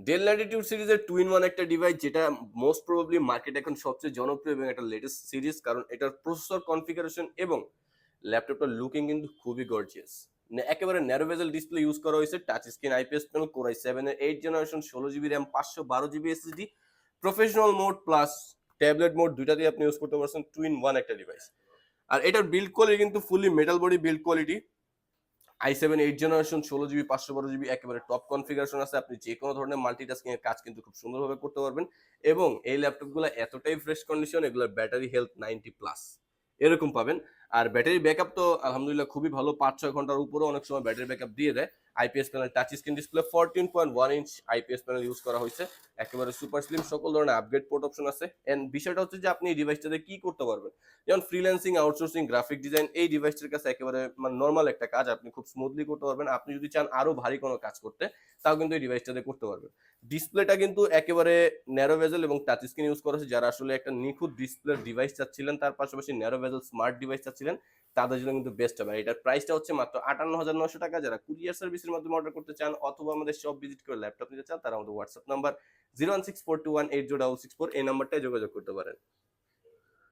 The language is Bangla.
ডেল ল্যাটিটিউড সিরিজের 2-in-1 একটা ডিভাইস, যেটা মোস্ট প্রবাবলি মার্কেট এখন সবচেয়ে জনপ্রিয় এবং একটা লেটেস্ট সিরিজ, কারণ এটার প্রসেসর কনফিগারেশন এবং ল্যাপটপটার লুকিং কিন্তু খুবই গর্জিয়াস। একেবারে ন্যারো বেজেল ডিসপ্লে ইউজ করা হয়েছে, touch screen IPS panel, core i7 এর 8 generation, 16 GB RAM, 512 GB SSD, professional mode plus tablet mode দুইটাতেই আপনি ইউজ করতে পারছেন। 2-in-1 একটা ডিভাইস। আর এটার বিল্ড কোয়ালিটি কিন্তু fully metal body build quality. i7 8 generation, 16 GB, 512 GB, একেবারে টপ কনফিগারেশন আছে। আপনি যে কোনো ধরনের মাল্টিটাস্কিং এর কাজ কিন্তু খুব সুন্দরভাবে করতে পারবেন। এবং এই ল্যাপটপগুলো এতটাই ফ্রেশ কন্ডিশন, এগুলোর ব্যাটারি হেলথ 90 প্লাস এরকম পাবেন। আর ব্যাটারি ব্যাকআপ তো আলহামদুলিল্লাহ খুবই ভালো, 5-6 ঘন্টার উপরেও অনেক সময় ব্যাটারি ব্যাকআপ দিয়ে দেয়। IPS panel, touch screen display, 14.1 inch IPS panel use করা হয়েছে। একেবারে সুপার স্লিম, সকল ধরনের আপগ্রেড পোর্ট অপশন আছে। এন্ড বিষয়টা হচ্ছে যে আপনি এই ডিভাইসটাতে কি করতে পারবেন, যেমন ফ্রিল্যান্সিং, আউটসোর্সিং, গ্রাফিক ডিজাইন, এই ডিভাইসটার কাছে একেবারে মানে নরমাল একটা কাজ আপনি খুব স্মুথলি করতে পারবেন। আপনি যদি চান আরো ভারী কোনো কাজ করতে, তাও কিন্তু এই ডিভাইসটাতে করতে পারবেন। ডিসপ্লেটা কিন্তু একেবারে ন্যারো ভেজেল এবং টাচ স্ক্রিন ইউজ করেছে। যারা আসলে একটা নিখুঁত ডিসপ্লের ডিভাইস চাচ্ছিলেন, তার পাশাপাশি ন্যারো ভেজেল স্মার্ট ডিভাইস চাচ্ছিলেন, তাদের জন্য কিন্তু বেস্ট হবে। এটার প্রাইসটা হচ্ছে মাত্র 58,900 টাকা। যারা কুরিয়ার সার্ভিসের মাধ্যমে অর্ডার করতে চান অথবা আমাদের শপ ভিজিট করে ল্যাপটপ নিতে চান, তারা আমাদের হোয়াটসঅ্যাপ নাম্বার 01642180664 এই নাম্বারটায় যোগাযোগ করতে পারেন।